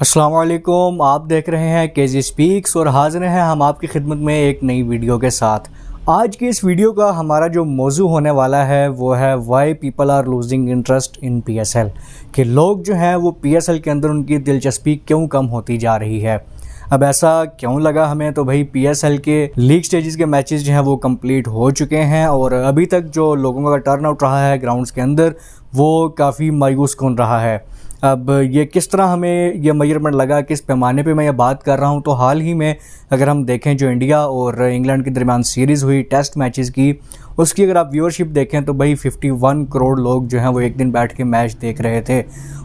अस्सलाम वालेकुम। आप देख रहे हैं केजी स्पीक्स और हाजिर हैं हम आपकी खिदमत में एक नई वीडियो के साथ। आज की इस वीडियो का हमारा जो मौजू होने वाला है वो है why people are losing interest in PSL, कि लोग जो हैं वो पीएसएल के अंदर उनकी दिलचस्पी क्यों कम होती जा रही है। अब ऐसा क्यों लगा हमें, तो भाई पीएसएल के लीग स्टेजेस के मैचेस जो हैं वो कंप्लीट हो चुके हैं और अभी तक जो लोगों का टर्न आउट रहा है ग्राउंड्स के अंदर वो काफ़ी मायूस कौन रहा है। अब ये किस तरह हमें ये मेजरमेंट लगा, किस पैमाने पे मैं ये बात कर रहा हूँ, तो हाल ही में अगर हम देखें जो इंडिया और इंग्लैंड के दरमियान सीरीज़ हुई टेस्ट मैचेस की, उसकी अगर आप व्यूअरशिप देखें तो भाई 51 करोड़ लोग जो हैं वो एक दिन बैठ के मैच देख रहे थे।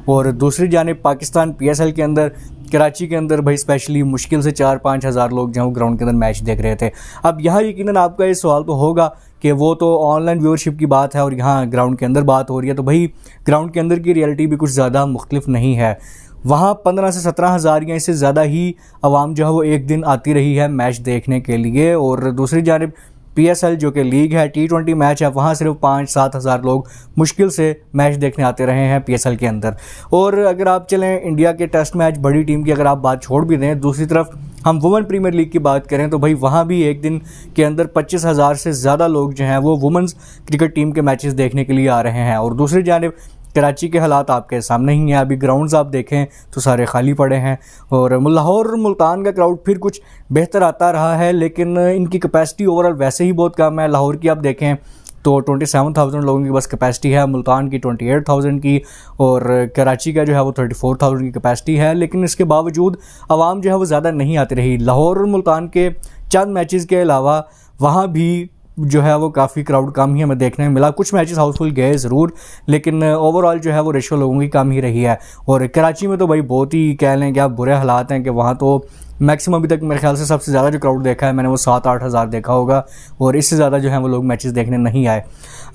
और दूसरी जानिब पाकिस्तान पीएसएल के अंदर कराची के अंदर भाई स्पेशली मुश्किल से 4-5 हज़ार लोग जो हैं वो ग्राउंड के अंदर मैच देख रहे थे। अब यहाँ यकीनन आपका ये सवाल तो होगा कि वो तो ऑनलाइन व्यूअरशिप की बात है और यहाँ ग्राउंड के अंदर बात हो रही है, तो भाई ग्राउंड के अंदर की रियलिटी भी कुछ ज़्यादा मुख्तलिफ नहीं है। वहाँ 15 से 17 हज़ार या इससे ज़्यादा ही आवाम जो है वो एक दिन आती रही है मैच देखने के लिए। और दूसरी जानिब पीएसएल जो कि लीग है, T20 मैच है, वहाँ सिर्फ 5-7 हज़ार लोग मुश्किल से मैच देखने आते रहे हैं पीएसएल के अंदर। और अगर आप चलें इंडिया के टेस्ट मैच बड़ी टीम की अगर आप बात छोड़ भी दें, दूसरी तरफ हम वुमेन प्रीमियर लीग की बात करें तो भाई वहाँ भी एक दिन के अंदर 25 हज़ार से ज़्यादा लोग जो हैं वो वुमेंस क्रिकेट टीम के मैचेस देखने के लिए आ रहे हैं। और दूसरी जानिब कराची के हालात आपके सामने ही हैं, अभी ग्राउंड्स आप देखें तो सारे खाली पड़े हैं। और लाहौर मुल्तान का क्राउड फिर कुछ बेहतर आता रहा है, लेकिन इनकी कैपेसिटी ओवरऑल वैसे ही बहुत कम है। लाहौर की आप देखें तो 27,000 लोगों की बस कैपेसिटी है, मुल्तान की 28,000 की और कराची का जो है वो 34,000 की कैपेसिटी है। लेकिन इसके बावजूद आवाम जो है वो ज़्यादा नहीं आती रही। लाहौर और मुल्तान के चंद मैचेस के अलावा वहाँ भी जो है वो काफ़ी क्राउड कम ही हमें देखने में मिला। कुछ मैचेस हाउसफुल गए ज़रूर, लेकिन ओवरऑल जो है वो रेशो लोगों की कम ही रही है। और कराची में तो भाई बहुत ही कह लें कि आप बुरे हालात हैं कि वहाँ तो मैक्सिमम अभी तक मेरे ख्याल से सबसे ज़्यादा जो क्राउड देखा है मैंने वो 7-8 हज़ार देखा होगा और इससे ज़्यादा जो है वो लोग मैचेस देखने नहीं आए।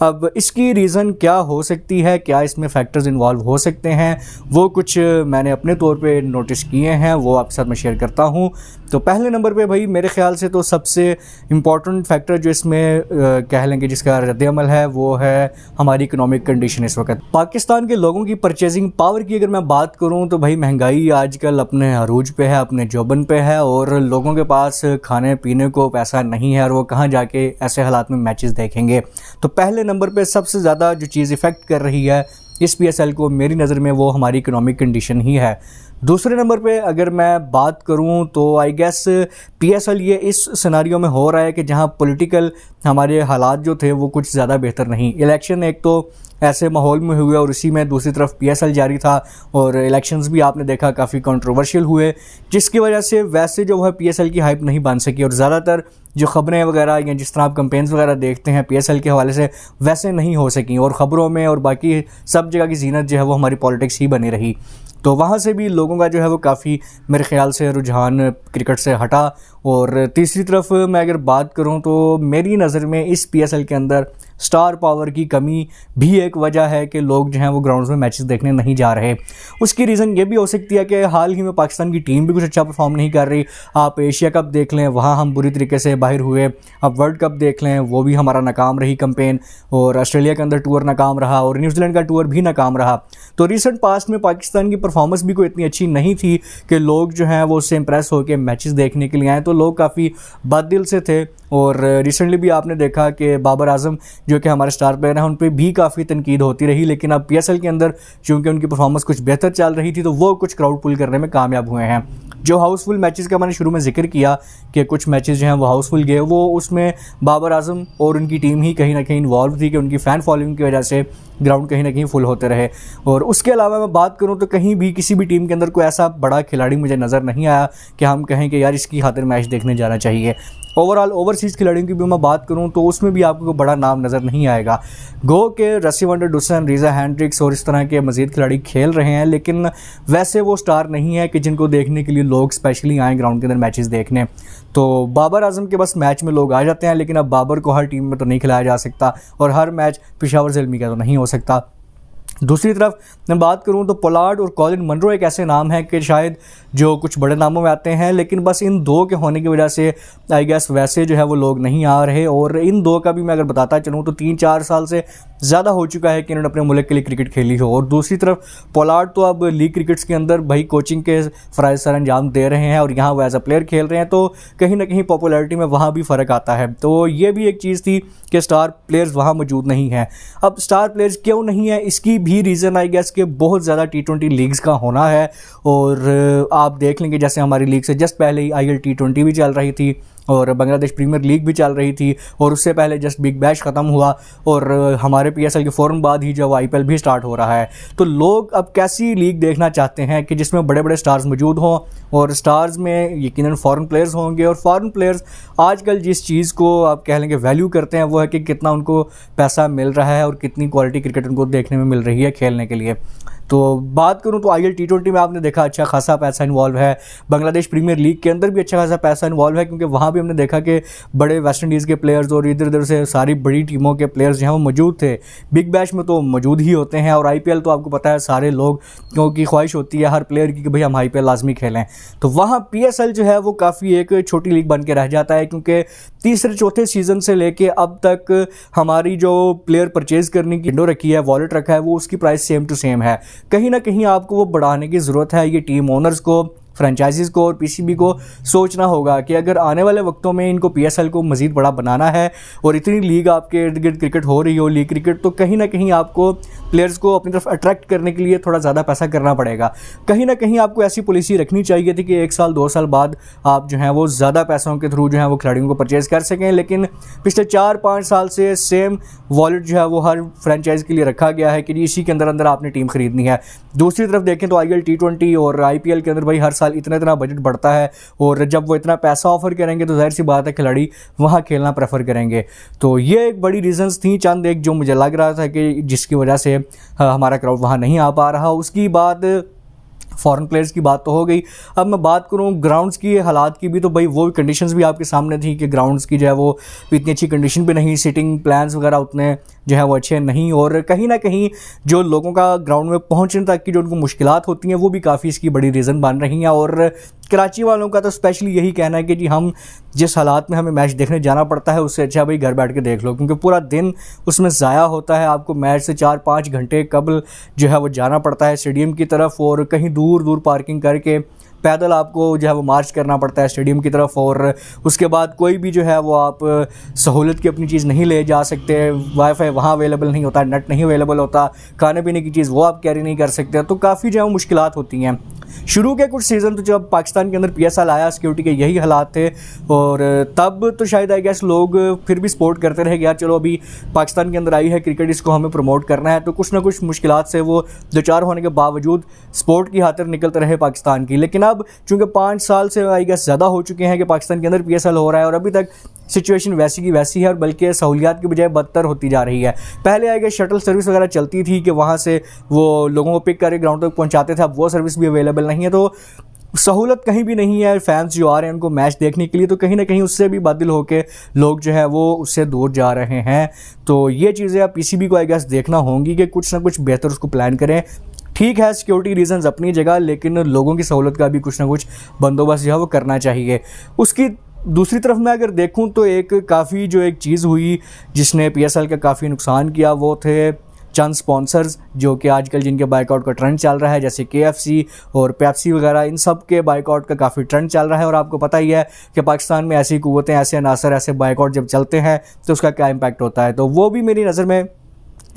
अब इसकी रीज़न क्या हो सकती है, क्या इसमें फैक्टर्स इन्वॉल्व हो सकते हैं, वो कुछ मैंने अपने तौर पे नोटिस किए हैं, वो आपके साथ मैं शेयर करता हूँ। तो पहले नंबर पे भाई मेरे ख्याल से तो सबसे इम्पॉर्टेंट फैक्टर जो इसमें कह लेंगे जिसका रद्द-ए-अमल है वो है हमारी इकोनॉमिक कंडीशन। इस वक्त पाकिस्तान के लोगों की परचेजिंग पावर की अगर मैं बात करूँ तो भाई महंगाई आजकल अपने अरूज पे है, अपने जोबन पे है और लोगों के पास खाने पीने को पैसा नहीं है और वो कहाँ जाके ऐसे हालात में मैचेस देखेंगे। तो पहले नंबर पे सबसे ज़्यादा जो चीज़ इफ़ेक्ट कर रही है इस पीएसएल को मेरी नज़र में वो हमारी इकोनॉमिक कंडीशन ही है। दूसरे नंबर पे अगर मैं बात करूं तो आई गेस पीएसएल ये इस सिनारियो में हो रहा है कि जहां पॉलिटिकल हमारे हालात जो थे वो कुछ ज़्यादा बेहतर नहीं। इलेक्शन एक तो ऐसे माहौल में हुए और इसी में दूसरी तरफ पीएसएल जारी था और इलेक्शंस भी आपने देखा काफ़ी कंट्रोवर्शियल हुए, जिसकी वजह से वैसे जो है पीएसएल की हाइप नहीं बन सकी। और ज़्यादातर जो ख़बरें वगैरह या जिस तरह आप कैंपेन्स वगैरह देखते हैं पीएसएल के हवाले से वैसे नहीं हो सकी और ख़बरों में और बाकी सब जगह की जीनत जो है वो हमारी पॉलिटिक्स ही बनी रही। तो वहाँ से भी लोगों का जो है वो काफ़ी मेरे ख़्याल से रुझान क्रिकेट से हटा। और तीसरी तरफ मैं अगर बात करूँ तो मेरी नज़र में इस पीएसएल के अंदर स्टार पावर की कमी भी एक वजह है कि लोग जो हैं वो ग्राउंड्स में मैचेस देखने नहीं जा रहे। उसकी रीज़न ये भी हो सकती है कि हाल ही में पाकिस्तान की टीम भी कुछ अच्छा परफॉर्म नहीं कर रही। आप एशिया कप देख लें, वहाँ हम बुरी तरीके से बाहर हुए। अब वर्ल्ड कप देख लें, वो भी हमारा नाकाम रही कैंपेन और ऑस्ट्रेलिया के अंदर टूर नाकाम रहा और न्यूजीलैंड का टूर भी नाकाम रहा। तो रिसेंट पास्ट में पाकिस्तान की परफॉर्मेंस भी कोई इतनी अच्छी नहीं थी कि लोग जो हैं वो उससे इम्प्रेस होकर मैचेस देखने के लिए आए। तो लोग काफ़ी बददिल से थे। और रिसेंटली भी आपने देखा कि बाबर आजम जो कि हमारे स्टार प्लेयर हैं उन पर भी काफ़ी तनकीद होती रही, लेकिन अब पीएसएल के अंदर चूँकि उनकी परफॉर्मेंस कुछ बेहतर चल रही थी तो वो कुछ क्राउड पुल करने में कामयाब हुए हैं। जो हाउसफुल मैचेस का मैंने शुरू में जिक्र किया कि कुछ मैचेस जो हैं वो हाउसफुल गए, वो उसमें बाबर आजम और उनकी टीम ही कहीं ना कहीं इन्वॉल्व थी कि उनकी फ़ैन फॉलोइंग की वजह से ग्राउंड कहीं ना कहीं फुल होते रहे। और उसके अलावा मैं बात करूं तो कहीं भी किसी भी टीम के अंदर कोई ऐसा बड़ा खिलाड़ी मुझे नज़र नहीं आया कि हम कहें कि यार इसकी खातिर मैच देखने जाना चाहिए। ओवरऑल ओवरसीज़ खिलाड़ियों की भी मैं बात करूं तो उसमें भी आपको बड़ा नाम नज़र नहीं आएगा। गो के रसी वंडर डुसन, रीज़ा हैंड्रिक्स और इस तरह के मज़ीद खिलाड़ी खेल रहे हैं, लेकिन वैसे वो स्टार नहीं है कि जिनको देखने के लिए लोग स्पेशली आएँ ग्राउंड के अंदर मैचेस देखने। तो बाबर आजम के बस मैच में लोग आ जाते हैं, लेकिन अब बाबर को हर टीम में तो नहीं खिलाया जा सकता और हर मैच पेशावर ज़ल्मी का तो नहीं हो सकता। दूसरी तरफ मैं बात करूं तो पोलार्ड और कॉलिन मनरो एक ऐसे नाम है कि शायद जो कुछ बड़े नामों में आते हैं, लेकिन बस इन दो के होने की वजह से आई गेस वैसे जो है वो लोग नहीं आ रहे। और इन दो का भी मैं अगर बताता चलूँ तो 3-4 साल से ज़्यादा हो चुका है कि इन्होंने अपने मुल्क के लिए क्रिकेट खेली हो। और दूसरी तरफ पोलार्ड तो अब लीग क्रिकेट्स के अंदर भाई कोचिंग के फ़राइज़ सर अंजाम दे रहे हैं और यहाँ वो एज अ प्लेयर खेल रहे हैं, तो कहीं ना कहीं पॉपुलैरिटी में वहाँ भी फ़र्क आता है। तो ये भी एक चीज़ थी कि स्टार प्लेयर्स वहाँ मौजूद नहीं हैं। अब स्टार प्लेयर्स क्यों नहीं है, इसकी भी रीज़न आई गेस कि बहुत ज़्यादा T20 लीग्स का होना है। और आप देख लेंगे जैसे हमारी लीग से जस्ट पहले ही IL T20 भी चल रही थी और बांग्लादेश प्रीमियर लीग भी चल रही थी, और उससे पहले जस्ट बिग बैश ख़त्म हुआ और हमारे PSL के फ़ौरन बाद ही जब IPL भी स्टार्ट हो रहा है। तो लोग अब कैसी लीग देखना चाहते हैं कि जिसमें बड़े बड़े स्टार्स मौजूद हों, और स्टार्स में यकीनन फॉरेन प्लेयर्स होंगे। और फॉरेन प्लेयर्स आजकल जिस चीज़ को आप कह लेंगे वैल्यू करते हैं वो है कि कितना उनको पैसा मिल रहा है और कितनी क्वालिटी क्रिकेट उनको देखने में मिल रही है खेलने के लिए। तो बात करूं तो IL T20 में आपने देखा अच्छा खासा पैसा इन्वॉल्व है, बांग्लादेश प्रीमियर लीग के अंदर भी अच्छा खासा पैसा इन्वॉल्व है, क्योंकि वहाँ भी हमने देखा कि बड़े वेस्ट इंडीज़ के प्लेयर्स और इधर उधर से सारी बड़ी टीमों के प्लेयर्स जो हैं वो मौजूद थे। बिग बैश में तो मौजूद ही होते हैं, और IPL तो आपको पता है सारे लोग क्योंकि ख्वाहिश होती है हर प्लेयर की कि भाई हम IPL लाजमी खेलें। तो वहाँ PSL जो है वो काफ़ी एक छोटी लीग बन के रह जाता है, क्योंकि तीसरे चौथे सीज़न से लेके अब तक हमारी जो प्लेयर परचेज़ करने की विंडो रखी है, वॉलेट रखा है, वो उसकी प्राइस सेम टू सेम है। कहीं ना कहीं आपको वो बढ़ाने की ज़रूरत है। ये टीम ओनर्स को, फ्रेंचाइजीज़ को और PCB को सोचना होगा कि अगर आने वाले वक्तों में इनको PSL को मज़ीद बड़ा बनाना है और इतनी लीग आपके इर्द गिर्द क्रिकेट हो रही हो, लीग क्रिकेट, तो कहीं ना कहीं आपको प्लेयर्स को अपनी तरफ अट्रैक्ट करने के लिए थोड़ा ज़्यादा पैसा करना पड़ेगा। कहीं ना कहीं आपको ऐसी पॉलिसी रखनी चाहिए थी कि 1 साल 2 साल बाद आप जो हैं वो ज़्यादा पैसों के थ्रू जो है वो खिलाड़ियों को परचेज़ कर सकें। लेकिन पिछले 4-5 साल से सेम वॉलेट जो है वो हर फ्रेंचाइज के लिए रखा गया है कि जी इसी के अंदर अंदर आपने टीम खरीदनी है। दूसरी तरफ देखें तो IL T20 और IPL के अंदर भाई हर साल इतना बजट बढ़ता है, और जब वो इतना पैसा ऑफर करेंगे तो जाहिर सी बात है खिलाड़ी वहाँ खेलना प्रेफर करेंगे। तो ये एक बड़ी रीजंस थी चंद एक जो मुझे लग रहा था कि जिसकी वजह से हमारा क्राउड वहाँ नहीं आ पा रहा। उसकी बाद फॉरेन प्लेयर्स की बात तो हो गई। अब मैं बात करूं ग्राउंड्स की हालात की भी, तो भाई वो कंडीशंस भी आपके सामने थी कि ग्राउंड्स की जो है वो इतनी अच्छी कंडीशन भी नहीं, सिटिंग प्लान्स वगैरह उतने जो है वो अच्छे नहीं, और कहीं ना कहीं जो लोगों का ग्राउंड में पहुंचने तक की जो उनको मुश्किलात होती हैं वो भी काफ़ी इसकी बड़ी रीज़न बन रही हैं। और कराची वालों का तो स्पेशली यही कहना है कि जी हम जिस हालात में हमें मैच देखने जाना पड़ता है उससे अच्छा भाई घर बैठ के देख लो, क्योंकि पूरा दिन उसमें ज़ाया होता है। आपको मैच से 4-5 घंटे कबल जो है वो जाना पड़ता है स्टेडियम की तरफ, और कहीं दूर दूर पार्किंग करके पैदल आपको जो है वो मार्च करना पड़ता है स्टेडियम की तरफ। और उसके बाद कोई भी जो है वो आप सहूलत की अपनी चीज़ नहीं ले जा सकते, वाईफाई वहाँ अवेलेबल नहीं होता, नेट नहीं अवेलेबल होता, खाने पीने की चीज़ वो आप कैरी नहीं कर सकते। तो काफ़ी जो है वो मुश्किलात होती हैं। शुरू के कुछ सीज़न तो जब पाकिस्तान के अंदर PSL आया सिक्योरिटी के यही हालात थे, और तब तो शायद आई गेस लोग फिर भी सपोर्ट करते रहे कि यार चलो अभी पाकिस्तान के अंदर आई है क्रिकेट, इसको हमें प्रमोट करना है। तो कुछ ना कुछ मुश्किलात से वो 2-4 होने के बावजूद स्पोर्ट की खातिर निकलते रहे पाकिस्तान की। लेकिन अब चूँकि 5 साल से आई गेस ज़्यादा हो चुके हैं कि पाकिस्तान के अंदर PSL हो रहा है, और अभी तक सिचुएशन वैसी की वैसी है, और बल्कि सहूलियात की बजाय बदतर होती जा रही है। पहले आई गेस शटल सर्विस वगैरह चलती थी कि वहाँ से वो लोगों को पिक करके ग्राउंड तक पहुँचाते थे, अब वो सर्विस भी अवेलेबल नहीं है। तो सहूलत कहीं भी नहीं है फैंस जो आ रहे हैं उनको मैच देखने के लिए, तो कहीं ना कहीं उससे भी बादल होकर लोग जो है वो उससे दूर जा रहे हैं। तो ये चीज़ें आप PCB को आई गेस देखना होंगी कि कुछ ना कुछ बेहतर उसको प्लान करें। ठीक है सिक्योरिटी रीजंस अपनी जगह, लेकिन लोगों की सहूलत का भी कुछ ना कुछ बंदोबस्त जो है वो करना चाहिए। उसकी दूसरी तरफ मैं अगर देखूं तो एक काफ़ी जो एक चीज़ हुई जिसने PSL का काफ़ी नुकसान किया, वो थे चंद स्पॉन्सर्स जो कि आजकल जिनके बाइकआउट का ट्रेंड चल रहा है, जैसे KFC और पेप्सी वगैरह, इन सब के बाइकआउट का काफ़ी ट्रेंड चल रहा है। और आपको पता ही है कि पाकिस्तान में ऐसी कुव्वतें, ऐसे अनासर, ऐसे बाइकआउट जब चलते हैं तो उसका क्या इम्पैक्ट होता है। तो वो भी मेरी नज़र में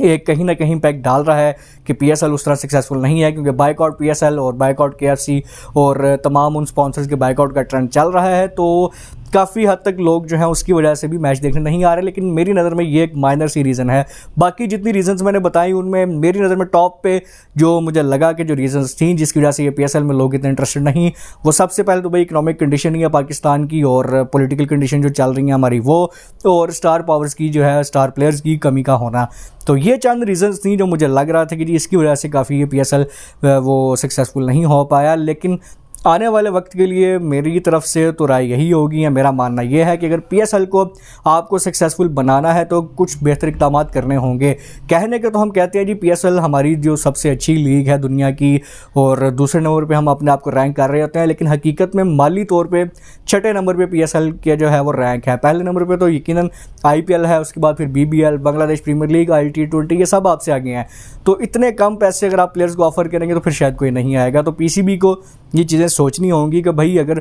एक कहीं ना कहीं इम्पैक्ट डाल रहा है कि PSL उस तरह सक्सेसफुल नहीं है, क्योंकि बाइकआउट PSL और बाइकआउट KFC और तमाम उन स्पॉन्सर्स के बाइकआउट का ट्रेंड चल रहा है। तो काफ़ी हद तक लोग जो हैं उसकी वजह से भी मैच देखने नहीं आ रहे। लेकिन मेरी नज़र में ये एक माइनर सी रीज़न है। बाकी जितनी रीज़न्स मैंने बताई उनमें मेरी नज़र में टॉप पे जो मुझे लगा कि जो रीज़न्स थी जिसकी वजह से ये PSL में लोग इतने इंटरेस्टेड नहीं, वो सबसे पहले तो भाई इकोनॉमिक कंडीशन ही है पाकिस्तान की, और पॉलिटिकल कंडीशन जो चल रही है हमारी वो, और स्टार पावर्स की जो है, स्टार प्लेयर्स की कमी का होना। तो ये चंद रीज़न्स थी जो मुझे लग रहा था कि जी इसकी वजह से काफ़ी ये PSL वो सक्सेसफुल नहीं हो पाया। लेकिन आने वाले वक्त के लिए मेरी तरफ से तो राय यही होगी, या मेरा मानना यह है कि अगर PSL को आपको सक्सेसफुल बनाना है तो कुछ बेहतर इक़दाम करने होंगे। कहने के तो हम कहते हैं जी PSL हमारी जो सबसे अच्छी लीग है दुनिया की, और दूसरे नंबर पे हम अपने आप को रैंक कर रहे होते हैं, लेकिन हकीकत में माली तौर पे छठे नंबर पे PSL के जो है वो रैंक है। पहले नंबर पे तो यकीनन IPL है, उसके बाद फिर BBL, Bangladesh premiere league, ILT20, ये सब आपसे आगे हैं। तो इतने कम पैसे अगर आप प्लेयर्स को ऑफर करेंगे तो फिर शायद कोई नहीं आएगा। तो PCB को ये चीज़ें सोचनी होंगी कि भाई अगर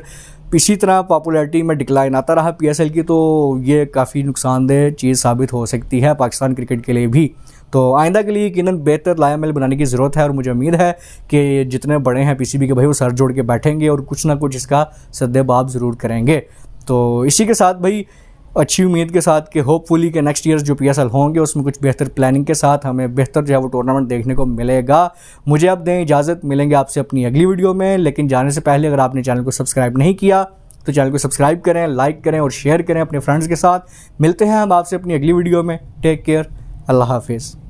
इसी तरह पॉपुलैरिटी में डिक्लाइन आता रहा PSL की तो ये काफ़ी नुकसानदेह चीज़ साबित हो सकती है पाकिस्तान क्रिकेट के लिए भी। तो आइंदा के लिए यकीनन बेहतर लायामिल बनाने की ज़रूरत है, और मुझे उम्मीद है कि जितने बड़े हैं PCB के भाई वो सर जोड़ के बैठेंगे और कुछ ना कुछ इसका सद्देबाब ज़रूर करेंगे। तो इसी के साथ भाई अच्छी उम्मीद के साथ कि होपफुली के नेक्स्ट ईयर्स जो PSL होंगे उसमें कुछ बेहतर प्लानिंग के साथ हमें बेहतर जो है वो टूर्नामेंट देखने को मिलेगा। मुझे अब दें इजाज़त, मिलेंगे आपसे अपनी अगली वीडियो में। लेकिन जाने से पहले अगर आपने चैनल को सब्सक्राइब नहीं किया तो चैनल को सब्सक्राइब करें, लाइक करें और शेयर करें अपने फ्रेंड्स के साथ। मिलते हैं हम आपसे अपनी अगली वीडियो में। टेक केयर, अल्लाह हाफिज़।